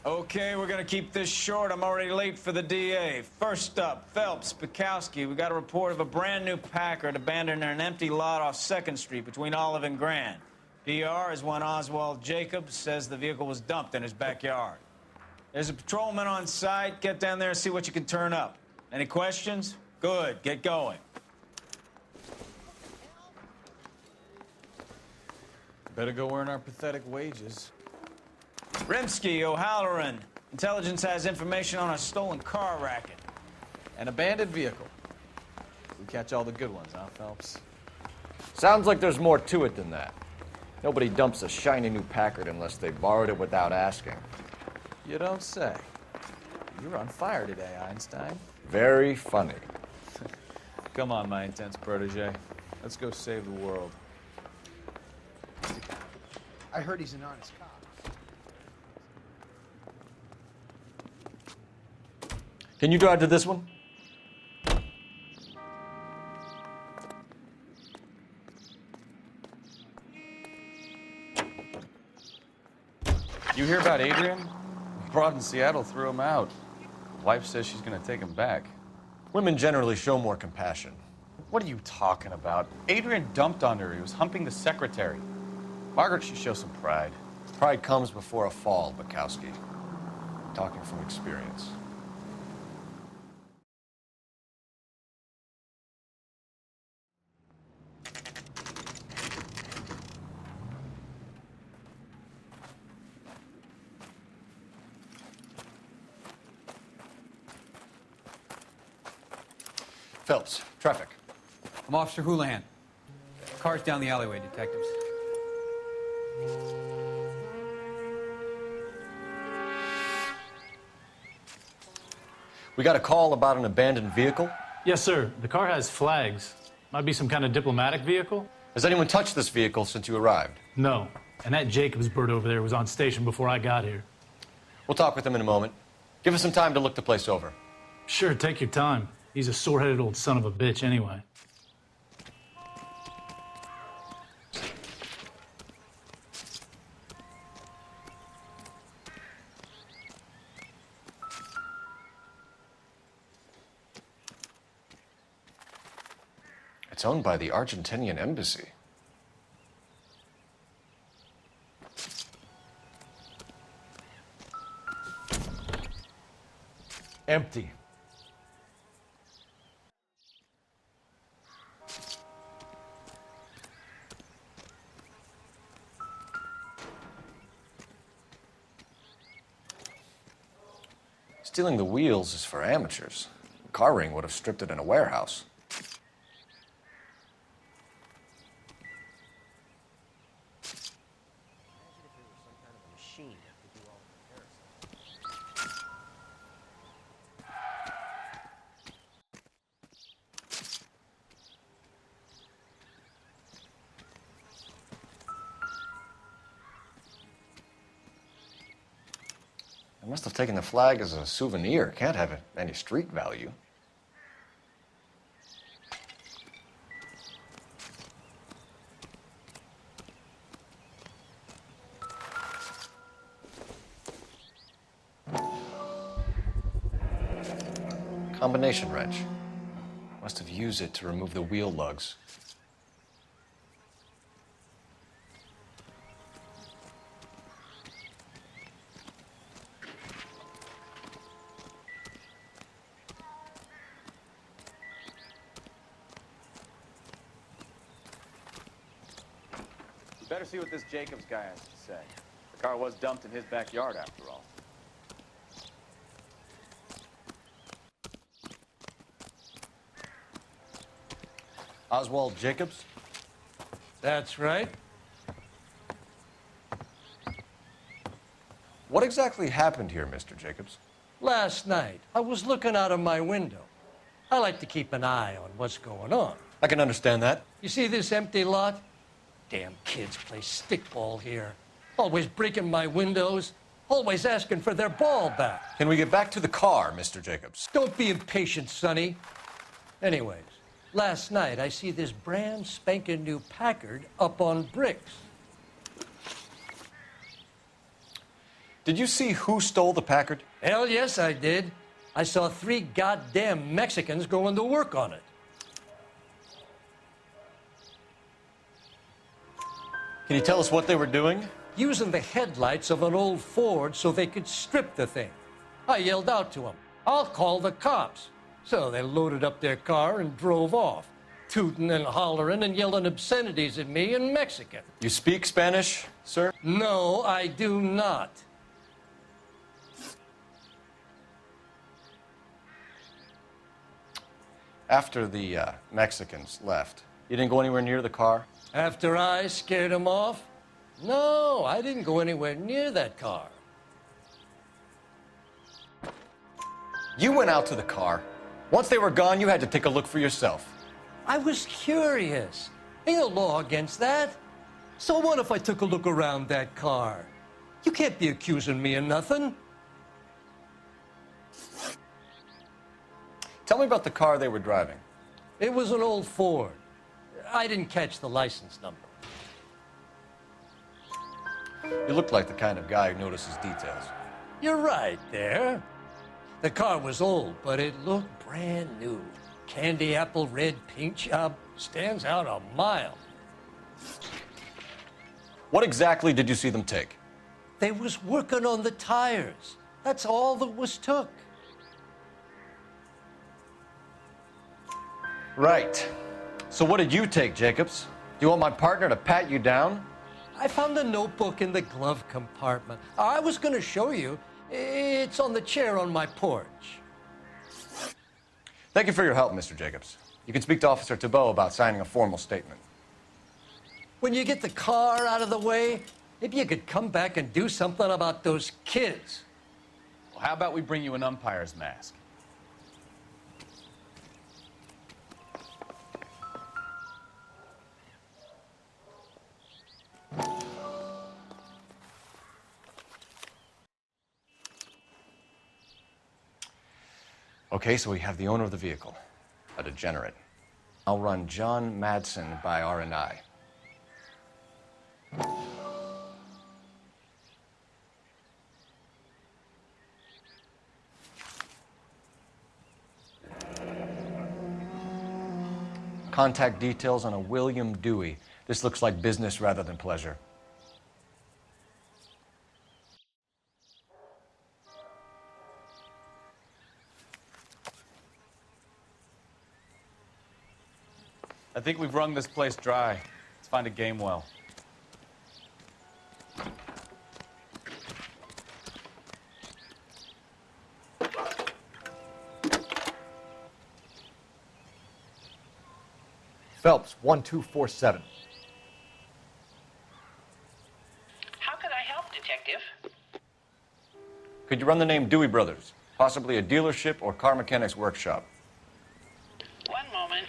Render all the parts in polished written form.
Okay, we're gonna keep this short. I'm already late for the DA. First up, Phelps, Bukowski. We got a report of a brand new Packard abandoned in an empty lot off 2nd Street between Olive and Grand. PR is one Oswald Jacobs says the vehicle was dumped in his backyard. There's a patrolman on site. Get down there and see what you can turn up. Any questions? Good, get going. Better go earn our pathetic wages. Rimsky, O'Halloran. Intelligence has information on a stolen car racket. An abandoned vehicle. We catch all the good ones, huh, Phelps? Sounds like there's more to it than that. Nobody dumps a shiny new Packard unless they borrowed it without asking. You don't say. You're on fire today, Einstein. Very funny. Come on, my intense protege. Let's go save the world. I heard he's an honest cop. Can you drive to this one? You hear about Adrian? Broad in Seattle threw him out. Wife says she's gonna take him back. Women generally show more compassion. What are you talking about? Adrian dumped on her. He was humping the secretary. Margaret should show some pride. Pride comes before a fall, Bukowski. I'm talking from experience. Phelps, traffic. I'm Officer Houlihan. Car's down the alleyway, detectives. We got a call about an abandoned vehicle. Yes, sir. The car has flags. Might be some kind of diplomatic vehicle? Has anyone touched this vehicle since you arrived? No. And that Jacobs bird over there was on station before I got here. We'll talk with him in a moment. Give us some time to look the place over. Sure, take your time. He's a sore-headed old son of a bitch anyway. It's owned by the Argentinian embassy. Empty. Stealing the wheels is for amateurs. The car ring would have stripped it in a warehouse. I must have taken the flag as a souvenir. Can't have any street value. Combination wrench. Must have used it to remove the wheel lugs. Better see what this Jacobs guy has to say. The car was dumped in his backyard, after all. Oswald Jacobs? That's right. What exactly happened here, Mr. Jacobs? Last night, I was looking out of my window. I like to keep an eye on what's going on. I can understand that. You see this empty lot? Damn kids play stickball here. Always breaking my windows, always asking for their ball back. Can we get back to the car, Mr. Jacobs? Don't be impatient, Sonny. Anyways, last night I see this brand spanking new Packard up on bricks. Did you see who stole the Packard? Hell yes, I did. I saw 3 goddamn Mexicans going to work on it. Can you tell us what they were doing? Using the headlights of an old Ford so they could strip the thing. I yelled out to them, "I'll call the cops." So they loaded up their car and drove off, tooting and hollering and yelling obscenities at me in Mexican. You speak Spanish, sir? No, I do not. After the Mexicans left, you didn't go anywhere near the car? After I scared them off? No, I didn't go anywhere near that car. You went out to the car. Once they were gone, you had to take a look for yourself. I was curious. Ain't no law against that. So what if I took a look around that car? You can't be accusing me of nothing. Tell me about the car they were driving. It was an old Ford. I didn't catch the license number. You look like the kind of guy who notices details. You're right there. The car was old, but it looked brand new. Candy apple red paint job stands out a mile. What exactly did you see them take? They was working on the tires. That's all that was took. Right. So what did you take, Jacobs? Do you want my partner to pat you down? I found a notebook in the glove compartment. I was going to show you. It's on the chair on my porch. Thank you for your help, Mr. Jacobs. You can speak to Officer Thibault about signing a formal statement. When you get the car out of the way, maybe you could come back and do something about those kids. Well, how about we bring you an umpire's mask? Okay, so we have the owner of the vehicle, a degenerate. I'll run John Madsen by R&I. Contact details on a William Dewey. This looks like business rather than pleasure. I think we've wrung this place dry. Let's find a game well. Phelps, 1247. How could I help, Detective? Could you run the name Dewey Brothers? Possibly a dealership or car mechanics workshop. One moment.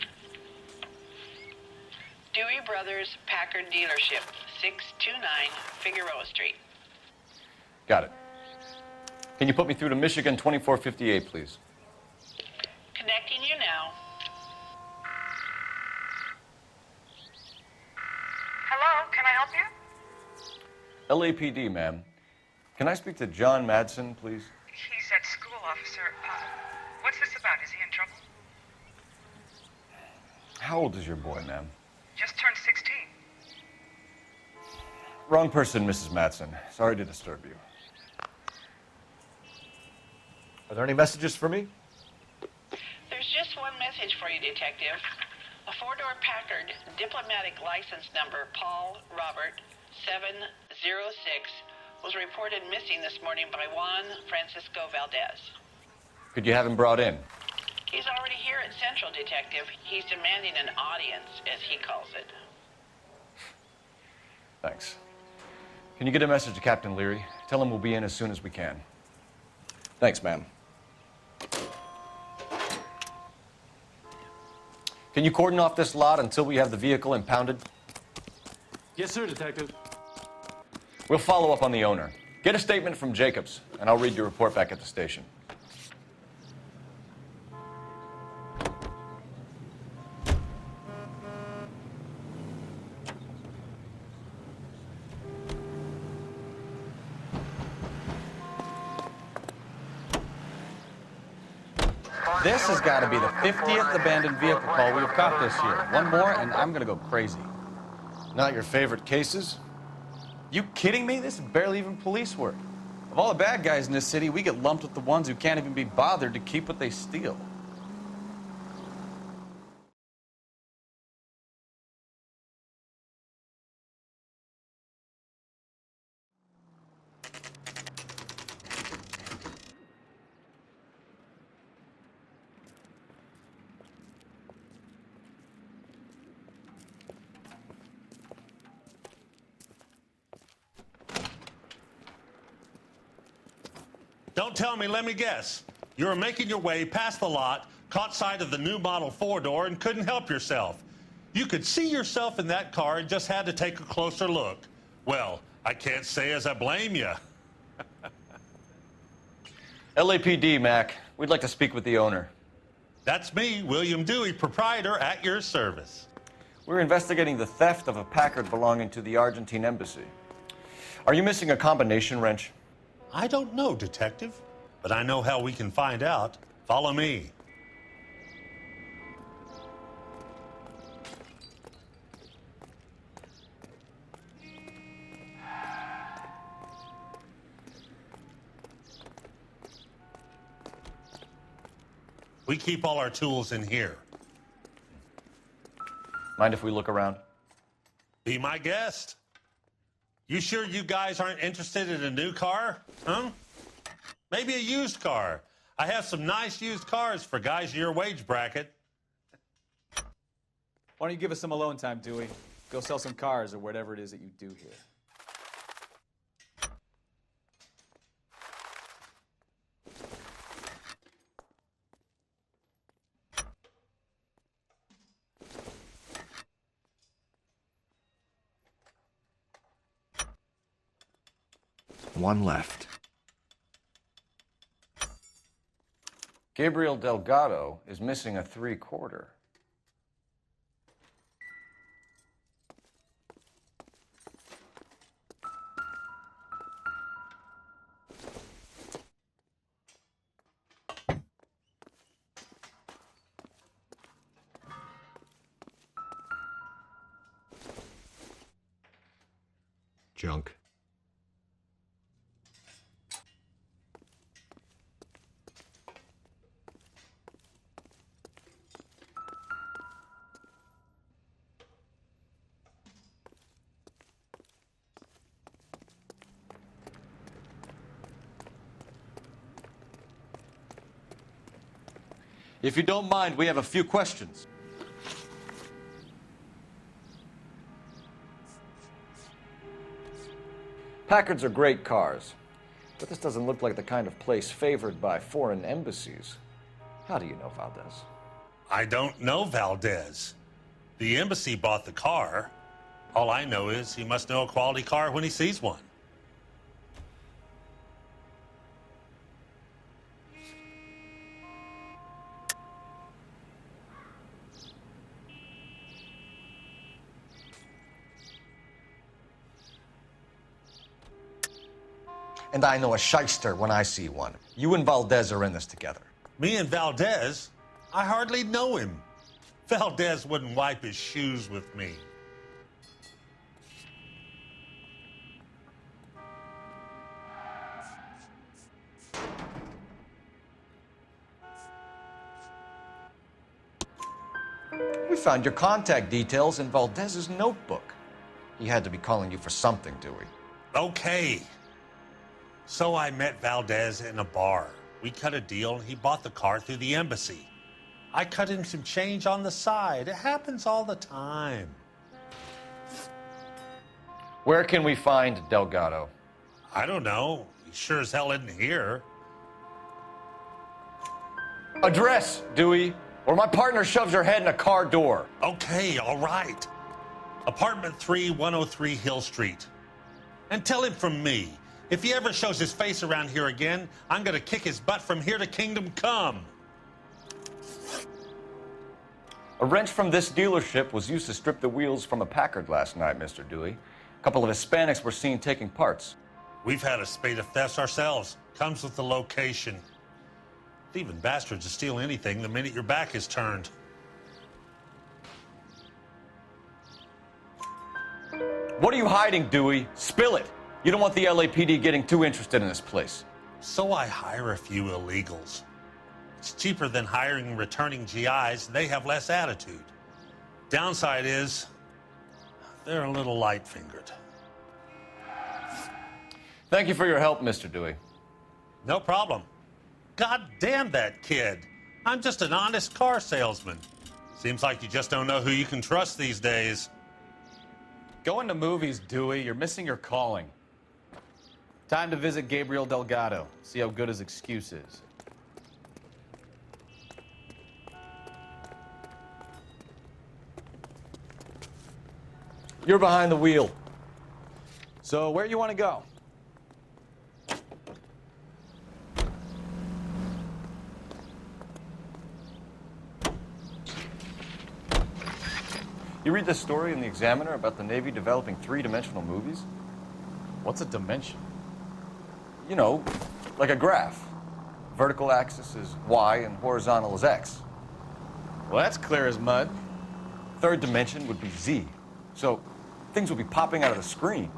Dewey Brothers Packard Dealership, 629 Figueroa Street. Got it. Can you put me through to Michigan 2458, please? Connecting you now. Hello, can I help you? LAPD, ma'am. Can I speak to John Madsen, please? He's at school, officer. What's this about? Is he in trouble? How old is your boy, ma'am? Just turned 16. Wrong person, Mrs. Madsen. Sorry to disturb you. Are there any messages for me? There's just one message for you, Detective. A four-door Packard, diplomatic license number Paul Robert 706, was reported missing this morning by Juan Francisco Valdez. Could you have him brought in? He's already here at Central, Detective. He's demanding an audience, as he calls it. Thanks. Can you get a message to Captain Leary? Tell him we'll be in as soon as we can. Thanks, ma'am. Can you cordon off this lot until we have the vehicle impounded? Yes, sir, Detective. We'll follow up on the owner. Get a statement from Jacobs, and I'll read your report back at the station. This has got to be the 50th abandoned vehicle call we've caught this year. One more, and I'm going to go crazy. Not your favorite cases? You kidding me? This is barely even police work. Of all the bad guys in this city, we get lumped with the ones who can't even be bothered to keep what they steal. Don't tell me, let me guess. You were making your way past the lot, caught sight of the new model four-door, and couldn't help yourself. You could see yourself in that car and just had to take a closer look. Well, I can't say as I blame you. LAPD, Mac. We'd like to speak with the owner. That's me, William Dewey, proprietor, at your service. We're investigating the theft of a Packard belonging to the Argentine embassy. Are you missing a combination wrench? I don't know, Detective, but I know how we can find out. Follow me. We keep all our tools in here. Mind if we look around? Be my guest. You sure you guys aren't interested in a new car? Huh? Maybe a used car. I have some nice used cars for guys in your wage bracket. Why don't you give us some alone time, Dewey? Go sell some cars or whatever it is that you do here. One left. Gabriel Delgado is missing a 3/4. Junk. If you don't mind, we have a few questions. Packards are great cars, but this doesn't look like the kind of place favored by foreign embassies. How do you know Valdez? I don't know Valdez. The embassy bought the car. All I know is he must know a quality car when he sees one. And I know a shyster when I see one. You and Valdez are in this together. Me and Valdez? I hardly know him. Valdez wouldn't wipe his shoes with me. We found your contact details in Valdez's notebook. He had to be calling you for something, Dewey. Okay. So I met Valdez in a bar. We cut a deal and he bought the car through the embassy. I cut him some change on the side. It happens all the time. Where can we find Delgado? I don't know. He sure as hell isn't here. Address, Dewey, or my partner shoves your head in a car door. Okay, all right. Apartment 3, 103 Hill Street. And tell him from me, if he ever shows his face around here again, I'm gonna kick his butt from here to Kingdom Come. A wrench from this dealership was used to strip the wheels from a Packard last night, Mr. Dewey. A couple of Hispanics were seen taking parts. We've had a spate of thefts ourselves. Comes with the location. Thieving bastards will steal anything the minute your back is turned. What are you hiding, Dewey? Spill it. You don't want the LAPD getting too interested in this place. So I hire a few illegals. It's cheaper than hiring returning GIs. They have less attitude. Downside is, they're a little light-fingered. Thank you for your help, Mr. Dewey. No problem. God damn that kid. I'm just an honest car salesman. Seems like you just don't know who you can trust these days. Going to movies, Dewey. You're missing your calling. Time to visit Gabriel Delgado. See how good his excuse is. You're behind the wheel. So, where you want to go? You read this story in the Examiner about the Navy developing three-dimensional movies? What's a dimension? You know, like a graph. Vertical axis is Y and horizontal is X. Well, that's clear as mud. Third dimension would be Z. So things would be popping out of the screen.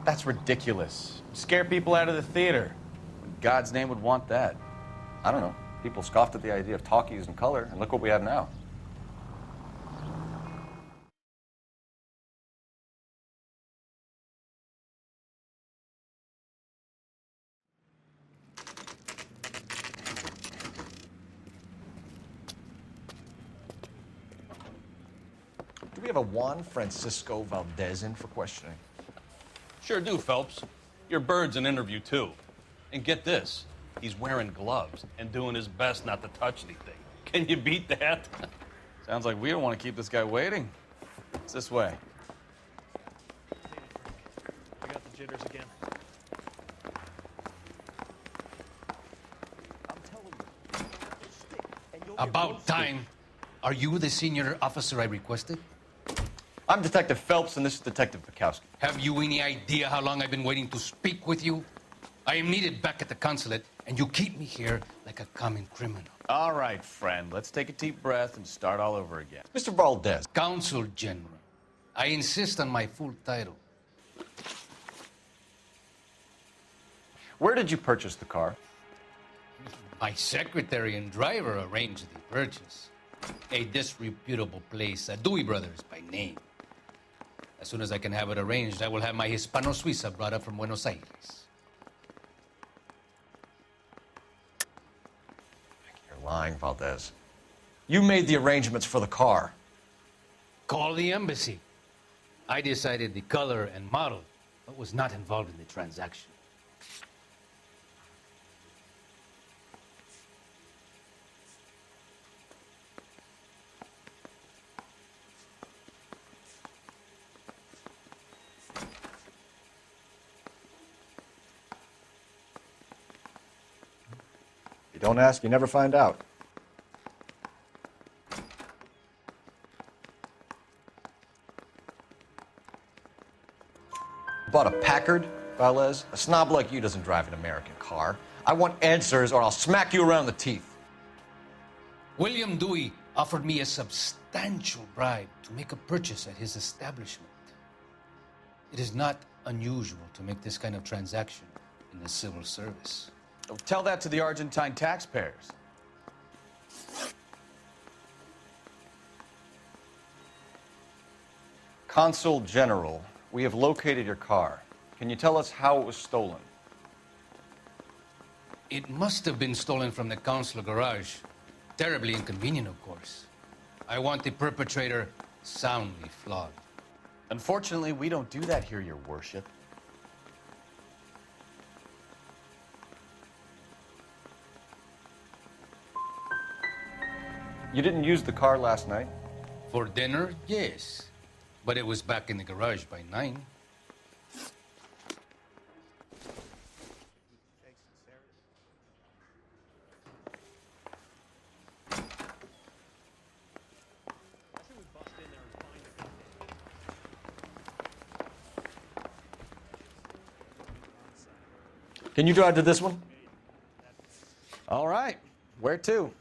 That's ridiculous. Scare people out of the theater. In God's name would want that. I don't know. People scoffed at the idea of talkies in color, and look what we have now. Do we have a Juan Francisco Valdez in for questioning? Sure do, Phelps. Your bird's an interview, too. And get this, he's wearing gloves and doing his best not to touch anything. Can you beat that? Sounds like we don't want to keep this guy waiting. It's this way. I got the jitters again. About time. Are you the senior officer I requested? I'm Detective Phelps, and this is Detective Bukowski. Have you any idea how long I've been waiting to speak with you? I am needed back at the consulate, and you keep me here like a common criminal. All right, friend. Let's take a deep breath and start all over again. Mr. Valdez. Consul General. I insist on my full title. Where did you purchase the car? My secretary and driver arranged the purchase. A disreputable place, Dewey Brothers by name. As soon as I can have it arranged, I will have my Hispano Suiza brought up from Buenos Aires. You're lying, Valdez. You made the arrangements for the car. Call the embassy. I decided the color and model, but was not involved in the transaction. You don't ask, you never find out. Bought a Packard, Valdez? A snob like you doesn't drive an American car. I want answers or I'll smack you around the teeth. William Dewey offered me a substantial bribe to make a purchase at his establishment. It is not unusual to make this kind of transaction in the civil service. Oh, tell that to the Argentine taxpayers. Consul General, we have located your car. Can you tell us how it was stolen? It must have been stolen from the consular garage. Terribly inconvenient, of course. I want the perpetrator soundly flogged. Unfortunately, we don't do that here, Your Worship. You didn't use the car last night? For dinner, yes. But it was back in the garage by 9. Can you drive to this one? All right. Where to?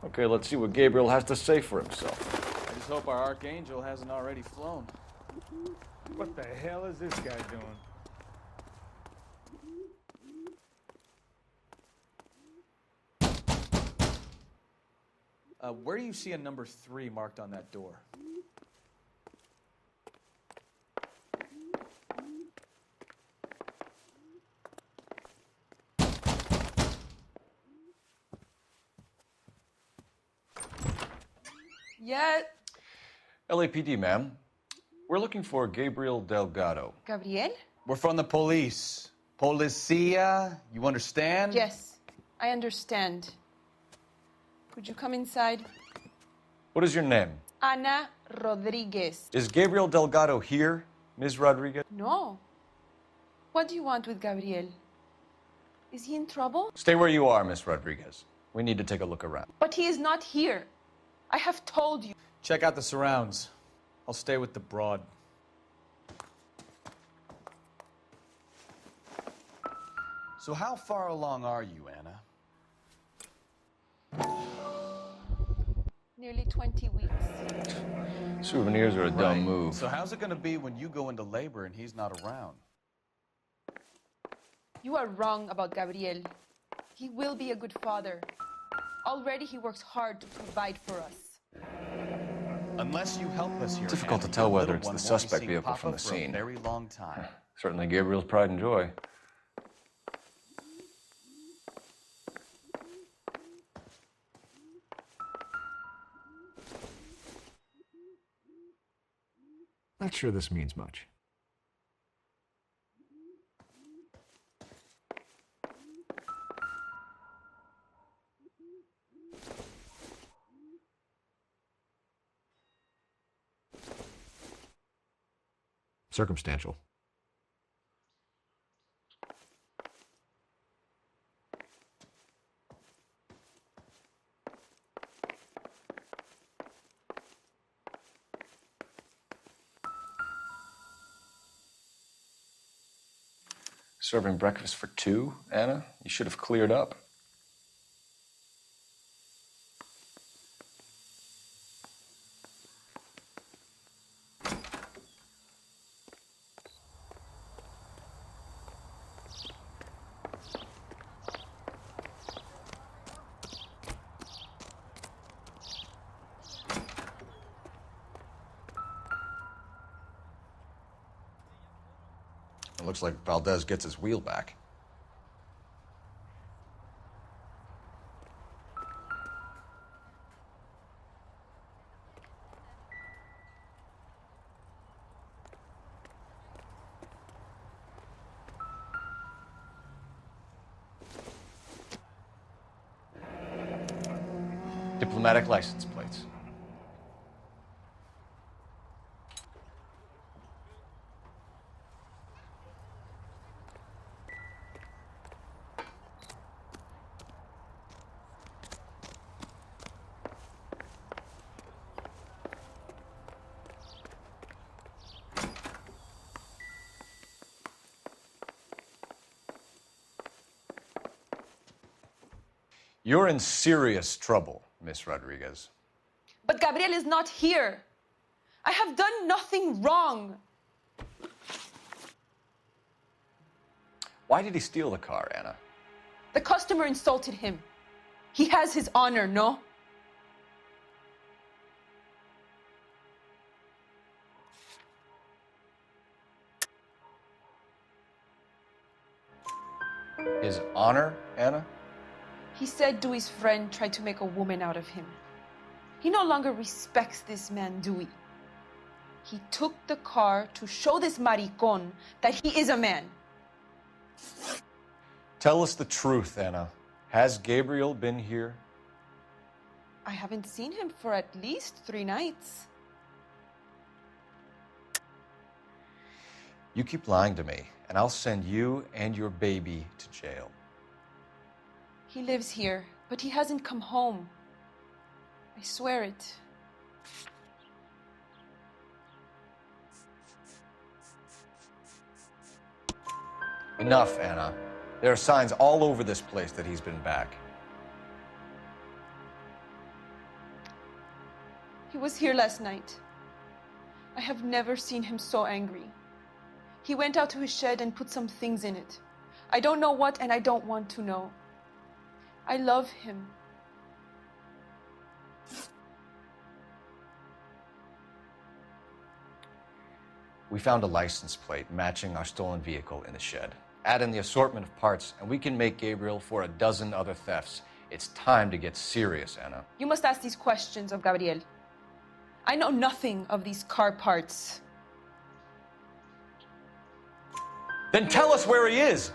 Okay, let's see what Gabriel has to say for himself. I just hope our archangel hasn't already flown. What the hell is this guy doing? Where do you see a number 3 marked on that door? Yeah. LAPD, ma'am. We're looking for Gabriel Delgado. Gabriel? We're from the police. Policia, you understand? Yes, I understand. Could you come inside? What is your name? Ana Rodriguez. Is Gabriel Delgado here, Ms. Rodriguez? No. What do you want with Gabriel? Is he in trouble? Stay where you are, Miss Rodriguez. We need to take a look around. But he is not here. I have told you. Check out the surrounds. I'll stay with the broad. So how far along are you, Anna? Nearly 20 weeks. Souvenirs are a dumb move. So how's it going to be when you go into labor and he's not around? You are wrong about Gabriel. He will be a good father. Already he works hard to provide for us. Unless you help us here, Difficult to Anna, tell your whether little it's the one won't be suspect seeing vehicle Papa from the for a scene. very long time. Certainly Gabriel's pride and joy. Not sure this means much. Circumstantial. Serving breakfast for two, Anna? You should have cleared up. It looks like Valdez gets his wheel back. Diplomatic license plates. You're in serious trouble, Miss Rodriguez. But Gabriel is not here. I have done nothing wrong. Why did he steal the car, Anna? The customer insulted him. He has his honor, no? His honor, Anna? He said Dewey's friend tried to make a woman out of him. He no longer respects this man, Dewey. He took the car to show this maricón that he is a man. Tell us the truth, Anna. Has Gabriel been here? I haven't seen him for at least 3 nights. You keep lying to me, and I'll send you and your baby to jail. He lives here, but he hasn't come home. I swear it. Enough, Anna. There are signs all over this place that he's been back. He was here last night. I have never seen him so angry. He went out to his shed and put some things in it. I don't know what, and I don't want to know. I love him. We found a license plate matching our stolen vehicle in the shed. Add in the assortment of parts, and we can make Gabriel for a dozen other thefts. It's time to get serious, Anna. You must ask these questions of Gabriel. I know nothing of these car parts. Then tell us where he is.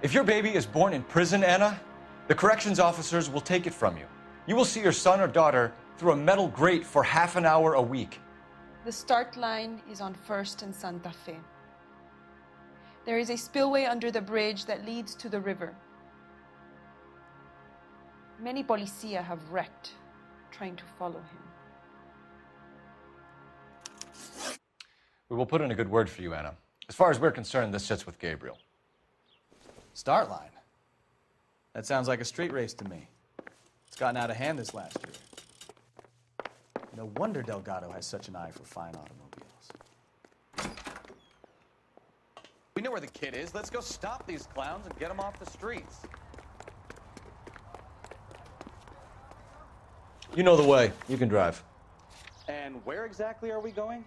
If your baby is born in prison, Anna, the corrections officers will take it from you. You will see your son or daughter through a metal grate for half an hour a week. The start line is on 1st and Santa Fe. There is a spillway under the bridge that leads to the river. Many policia have wrecked trying to follow him. We will put in a good word for you, Anna. As far as we're concerned, this sits with Gabriel. Start line? That sounds like a street race to me. It's gotten out of hand this last year. No wonder Delgado has such an eye for fine automobiles. We know where the kid is. Let's go stop these clowns and get them off the streets. You know the way. You can drive. And where exactly are we going?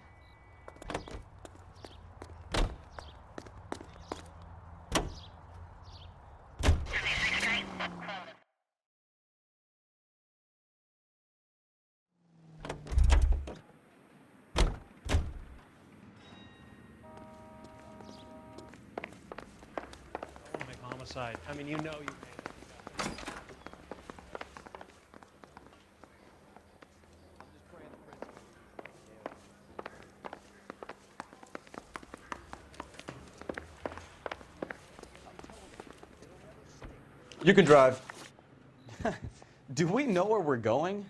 Homicide. I mean, you know you made it. You can drive. Do we know where we're going?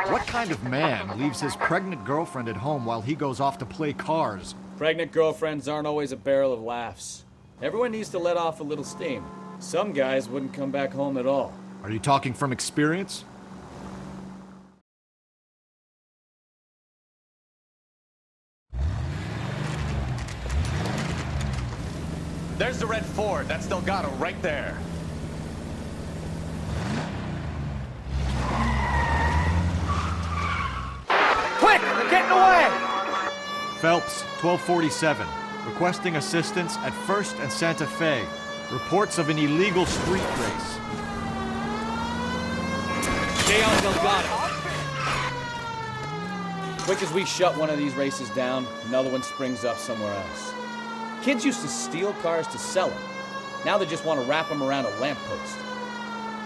What kind of man leaves his pregnant girlfriend at home while he goes off to play cars? Pregnant girlfriends aren't always a barrel of laughs. Everyone needs to let off a little steam. Some guys wouldn't come back home at all. Are you talking from experience? There's the red Ford. That's Delgado right there. Quick! They're getting away! Phelps, 1247. Requesting assistance at 1st and Santa Fe. Reports of an illegal street race. Stay on Delgado. Quick as we shut one of these races down, another one springs up somewhere else. Kids used to steal cars to sell them. Now they just want to wrap them around a lamppost.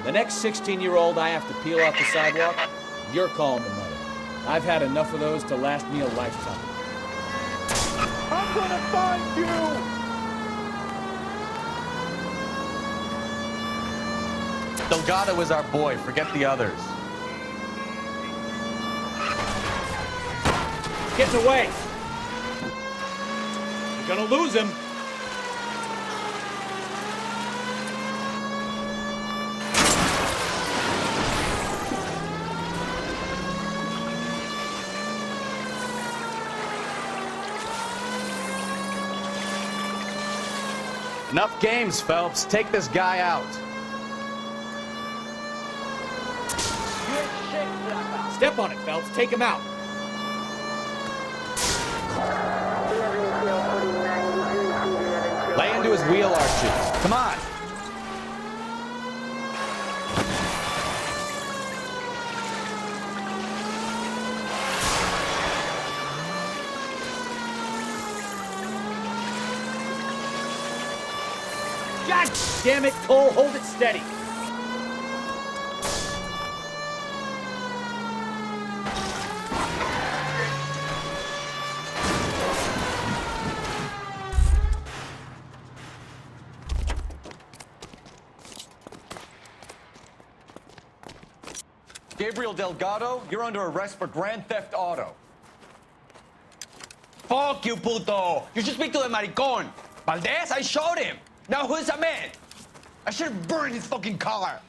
The next 16-year-old I have to peel off the sidewalk, you're calling the mother. I've had enough of those to last me a lifetime. I'm gonna find you! Delgado is our boy. Forget the others. Getting away! You're gonna lose him. Enough games, Phelps. Take this guy out. Step on it, Phelps. Take him out. Lay into his wheel arches. Come on. God damn it, Cole, hold it steady. Gabriel Delgado, you're under arrest for Grand Theft Auto. Fuck you, puto! You should speak to the maricon. Valdez, I showed him. Now who's the man? I should have burned his fucking car.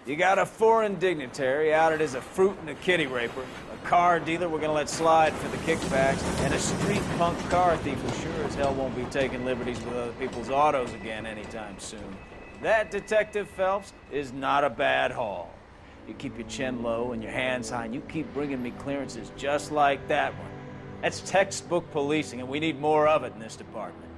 You got a foreign dignitary outed as a fruit and a kitty raper, a car dealer we're gonna let slide for the kickbacks, and a street punk car thief who sure as hell won't be taking liberties with other people's autos again anytime soon. That, Detective Phelps, is not a bad haul. You keep your chin low and your hands high, and you keep bringing me clearances just like that one. That's textbook policing, and we need more of it in this department.